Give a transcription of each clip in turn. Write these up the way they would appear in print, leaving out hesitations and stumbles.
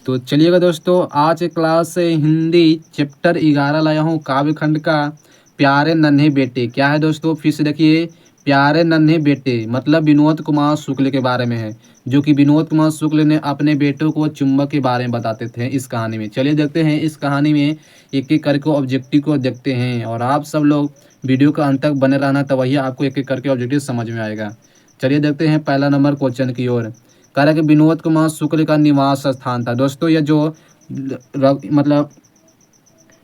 तो चलिएगा दोस्तों, आज क्लास से हिंदी चैप्टर 11 लाया हूँ, काव्य खंड का प्यारे नन्हे बेटे। क्या है दोस्तों, फिर से देखिए, प्यारे नन्हे बेटे मतलब विनोद कुमार शुक्ल के बारे में है, जो कि विनोद कुमार शुक्ल ने अपने बेटों को चुंबक के बारे में बताते थे इस कहानी में। चलिए देखते हैं इस कहानी में, एक एक करके ऑब्जेक्टिव को देखते हैं, और आप सब लोग वीडियो का अंत तक बने रहना, तब वही आपको एक एक करके ऑब्जेक्टिव समझ में आएगा। चलिए देखते हैं पहला नंबर क्वेश्चन की ओर। कह रहा है कि विनोद कुमार शुक्ल का निवास स्थान था। दोस्तों ये जो मतलब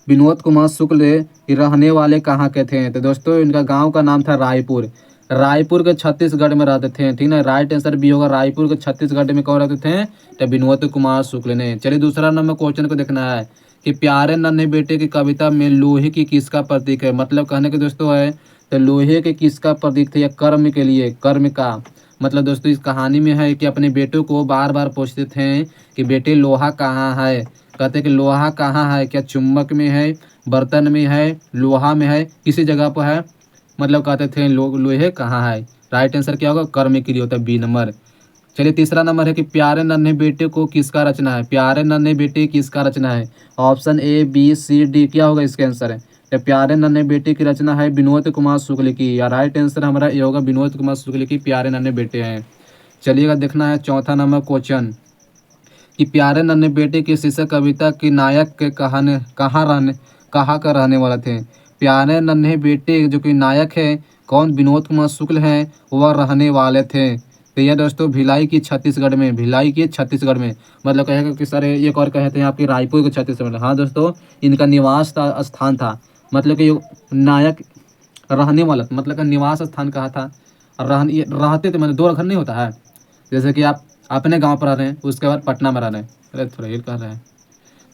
विनोद कुमार शुक्ल ये रहने वाले कहाँ के थे, तो दोस्तों इनका गांव का नाम था रायपुर। रायपुर के छत्तीसगढ़ में रहते थे, ठीक ना। राइट आंसर भी होगा, रायपुर के छत्तीसगढ़ में कौन रहते थे, तो विनोद कुमार शुक्ल ने। चलिए दूसरा नंबर क्वेश्चन को देखना है कि प्यारे नन्हे बेटे की कविता में लोहे की किसका प्रतीक है। मतलब कहने के दोस्तों है, तो लोहे के किसका प्रतीक थे, या कर्म के लिए, कर्म का। मतलब दोस्तों इस कहानी में है कि अपने बेटों को बार बार पूछते थे कि बेटे लोहा कहाँ है। कहते कि लोहा कहाँ है, क्या चुम्बक में है, बर्तन में है, लोहा में है, किसी जगह पर है। मतलब कहते थे लोहे कहाँ है। राइट आंसर क्या होगा, कर्म के लिए होता है, बी नंबर। चलिए तीसरा नंबर है कि प्यारे नन्हे बेटे को किसका रचना है। प्यारे नन्हे बेटे किसका रचना है। Option A B C D क्या होगा इसका आंसर है। तो प्यारे नन्हे बेटे की रचना है विनोद कुमार शुक्ल की, या राइट आंसर हमारा ये होगा, विनोद कुमार शुक्ल की प्यारे नन्हे बेटे हैं। चलिएगा देखना है चौथा नंबर क्वेश्चन कि प्यारे नन्हे बेटे के शीर्षक कविता की नायक के कहाँ का रहने वाले थे। प्यारे नन्हे बेटे जो कि नायक है कौन, विनोद कुमार शुक्ल हैं, वह रहने वाले थे। तो यह दोस्तों भिलाई की छत्तीसगढ़ में, भिलाई के छत्तीसगढ़ में। मतलब कहेगा कि सर एक और कहते हैं आपके रायपुर के छत्तीसगढ़ में। हाँ दोस्तों, इनका निवास स्थान था। मतलब कि नायक रहने वाला मतलब का निवास स्थान कहाँ था, रहते थे। मतलब दो घर नहीं होता है, जैसे कि आप अपने गांव पर रह रहे हैं, उसके बाद पटना में रह रहे हैं। अरे थोड़ा हिल कर रहे हैं,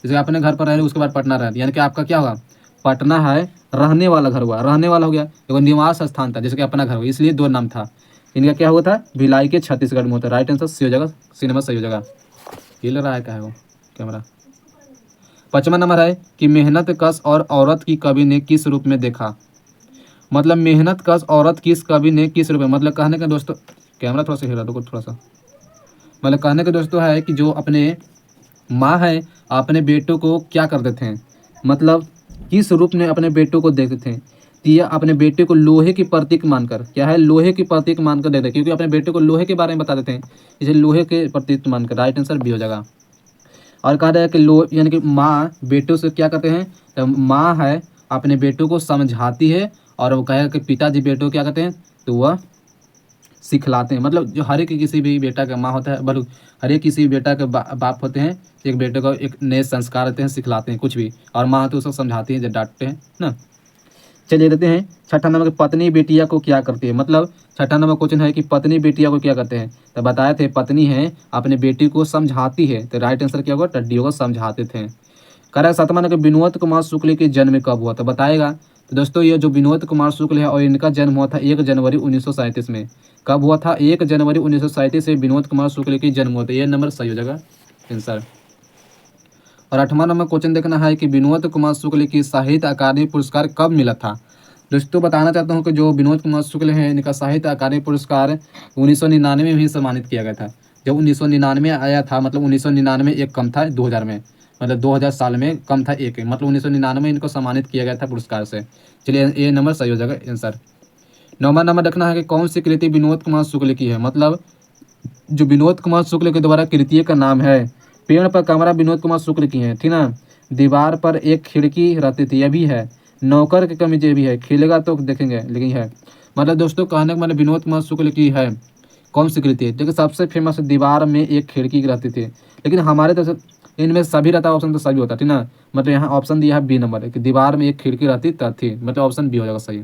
जैसे अपने घर पर रह रहे हैं उसके बाद पटना रह रहे हैं, यानी कि आपका क्या होगा, पटना है रहने वाला घर हुआ, रहने वाला हो गया। देखो निवास स्थान था जैसे कि अपना घर हुआ, इसलिए दो नाम था इनका। क्या हुआ था, भिलाई के छत्तीसगढ़ में होता है। राइट आंसर सी हो जाएगा, सी नंबर सही हो जाएगा। हिल रहा है क्या है वो कैमरा। पांचवा नंबर है कि मेहनत कश और औरत की कवि ने किस रूप में देखा। मतलब मेहनत कश औरत किस कवि ने किस रूप में, मतलब कहने का दोस्तों, कैमरा थोड़ा सा हिला दो थोड़ा सा। मतलब कहने का दोस्तों है कि जो अपने माँ है अपने बेटों को क्या करते थे, मतलब किस रूप में अपने बेटों को देखते थे। तो यह अपने बेटे को लोहे की प्रतीक मानकर, क्या है, लोहे की प्रतीक मानकर देखते, क्योंकि अपने बेटे को लोहे के बारे में बता देते हैं, इसे लोहे के प्रतीक मानकर। राइट आंसर भी हो जाएगा। और कहा जाए कि लो यानी कि माँ बेटों से क्या करते हैं, तो माँ है अपने बेटों को समझाती है, और वो कहेगा कि पिताजी बेटों को क्या करते हैं, तो वह सिखलाते हैं। मतलब जो हर एक किसी भी बेटा का माँ होता है, बल्कि हर एक किसी बेटा के बाप होते हैं, एक बेटे को एक नए संस्कार देते हैं, सिखलाते हैं कुछ भी, और माँ तो उसको समझाती है, जब डांटते हैं ना। चलिए देते हैं छठा नंबर, पत्नी बेटिया को क्या करती है। मतलब छठा नंबर क्वेश्चन है कि पत्नी बेटिया को क्या करते हैं, तो बताए थे पत्नी है अपने बेटी को समझाती है। तो राइट आंसर क्या होगा, टड्डियों को समझाते थे। करेक्ट। सातवां नंबर, विनोद कुमार शुक्ल के जन्म कब हुआ था, बताएगा। तो दोस्तों ये जो विनोद कुमार शुक्ल है और इनका जन्म हुआ था 1 जनवरी 1937 में। कब हुआ था, 1 जनवरी 1937 से विनोद कुमार शुक्ल की जन्म हुआ था। ये नंबर सही हो जाएगा आंसर। और आठवां नंबर क्वेश्चन देखना है कि विनोद कुमार शुक्ल की साहित्य अकादमी पुरस्कार कब मिला था। दोस्तों बताना चाहता हूँ कि जो विनोद कुमार शुक्ल हैं इनका साहित्य अकादमी पुरस्कार 1999 में भी सम्मानित किया गया था। जब 1999 आया था, मतलब 1999 एक कम था 2000 में, मतलब 2000 साल में कम था एक, मतलब 1999 में इनको सम्मानित किया गया था पुरस्कार से। चलिए ये नंबर सही हो जाएगा आंसर। नौवां नंबर रखना है कि कौन सी कृति विनोद कुमार शुक्ल की है। मतलब जो विनोद कुमार शुक्ल के द्वारा कृति का नाम है, पेड़ पर कमरा विनोद कुमार शुक्ल की है, ठीक ना। दीवार पर एक खिड़की रहती थी, यह भी है। नौकर की कमी, ये भी है। खिलेगा तो देखेंगे, लेकिन है। मतलब दोस्तों कहने का मतलब विनोद कुमार शुक्ल की है कौन सी कृति है, देखिए सबसे फेमस दीवार में एक खिड़की रहती थी। लेकिन हमारे तो इनमें सभी रहता ऑप्शन, तो सभी होता, ठीक ना। मतलब यहाँ ऑप्शन दिया है बी नंबर है कि दीवार में एक खिड़की रहती थी, मतलब ऑप्शन बी हो जाएगा सही।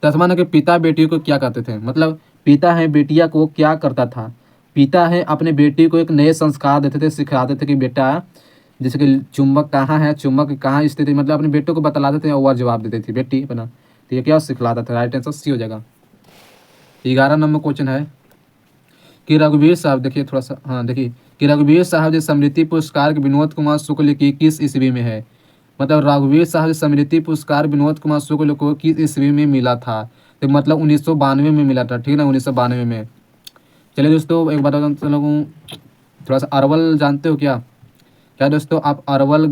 दसवां है कि पिता बेटी को क्या कहते थे। मतलब पिता है बेटिया को क्या करता था। पिता है अपने बेटी को एक नए संस्कार देते थे, सिखाते थे कि बेटा, जैसे कि चुंबक कहाँ है, चुंबक कहाँ स्थित है, मतलब अपने बेटों को बतलाते थे और वह जवाब देती थी बेटी अपना। तो ये क्या सिखलाता था। राइट आंसर सी हो जाएगा। 11 नंबर क्वेश्चन है कि रघुवीर साहब, देखिए थोड़ा सा, हाँ देखिए, कि रघुवीर साहब जी स्मृति पुरस्कार विनोद कुमार शुक्ल की किस ईस्वी में है। मतलब रघुवीर साहब स्मृति पुरस्कार विनोद कुमार शुक्ल को किस ईस्वी में मिला था। तो मतलब 1992 में मिला था, ठीक है ना, 1992 में। चलिए दोस्तों एक बात चलो, थोड़ा सा अरवल जानते हो क्या? क्या दोस्तों आप अरवल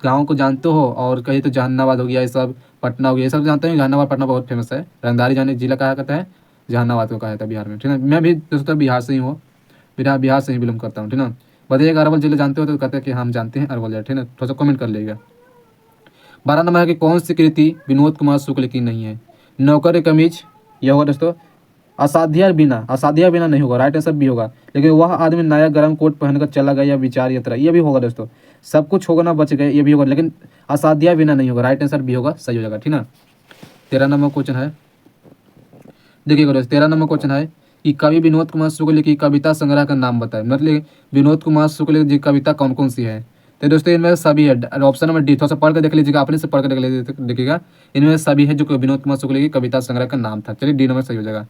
गाँव को जानते हो? और कहीं तो जहानाबाद हो गया, ये सब पटना हो गया, ये सब जानते हो। जहानाबाद पटना बहुत फेमस है, रंगदारी जाने जिला कहा करता है, जहानाबाद को कहा जाता है बिहार में, ठीक है। मैं भी दोस्तों बिहार से ही हूँ, बिहार से ही बिलोंग करता हूँ, ठीक है। बताइएगा अरवल जिला जानते हो तो कहते हैं कि हम जानते हैं अरवल जिला, ठीक है। थोड़ा सा कमेंट कर लीजिएगा। 12 नंबर है कि कौन सी कृति विनोद कुमार शुक्ल की नहीं है? नौकर कमीज, यह होगा दोस्तों। असाध्या बिना नहीं होगा, राइट आंसर भी होगा। लेकिन वह आदमी नया गर्म कोट पहनकर चला गया, विचार यात्रा, ये भी होगा दोस्तों। सब कुछ होगा ना, बच गए, ये भी होगा। लेकिन असाध्या बिना नहीं होगा, राइट आंसर भी होगा, सही हो जाएगा, ठीक ना। 13 नंबर क्वेश्चन है, देखिएगा दोस्तों। 13 नंबर क्वेश्चन है कि कवि विनोद कुमार शुक्ल की कविता संग्रह का नाम बताए। मतलब विनोद कुमार शुक्ल की कविता कौन कौन सी है? तो दोस्तों इनमें सभी है। ऑप्शन नंबर डी, थोड़ा सा पढ़ कर देख लीजिएगा, अपने से पढ़ कर देख लीजिए, देखिएगा इनमें सभी है जो कि विनोद कुमार शुक्ल की कविता संग्रह का नाम था। चलिए डी नंबर सही हो जाएगा।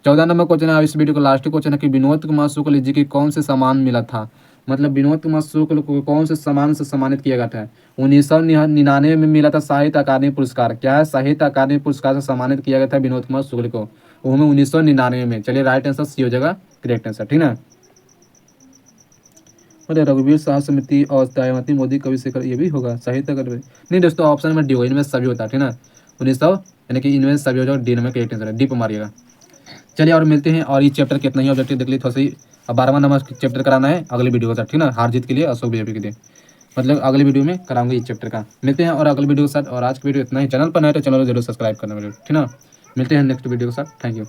14 नंबर क्वेश्चन है, इस वीडियो का लास्ट क्वेश्चन है कि विनोद कुमार शुक्ल जी की कौन से सम्मान मिला था? मतलब विनोद कुमार शुक्ल को कौन से सम्मान से सम्मानित किया गया था? 1999 में मिला था साहित्य अकादमी पुरस्कार। क्या है? साहित्य अकादमी पुरस्कार से सम्मानित किया गया था विनोद कुमार शुक्ल को, वो हमें 1999 में। चलिए राइट आंसर सी हो जाएगा, करेक्ट आंसर, ठीक ना। अरे रघुवीर साहब समिति और दयावती मोदी कवि शेखर, ये भी होगा साहित्य अकादमी। नहीं दोस्तों, ऑप्शन में डी होगा, इनमें सभी होता है, ठीक ना। 1900 यानी कि इनमें सभी हो जाएगा, डी नंबर करेक्ट आंसर है, डी पर मारिएगा। चलिए और मिलते हैं, और ये चैप्टर कितना ही ऑब्जेक्टिव देख लीजिए थोड़ा सी। अब 12वां नंबर चैप्टर कराना है अगले वीडियो के साथ, ठीक ना। हार जीत के लिए, अशोक बीजेपी के लिए, मतलब अगले वीडियो में कराऊंगा इस चैप्टर का। मिलते हैं और अगले वीडियो के साथ। और आज की वीडियो इतना ही। चैनल पर नए तो चैनल को जरूर सब्सक्राइब करना मेरे, ठीक ना। मिलते हैं नेक्स्ट वीडियो के साथ। Thank you.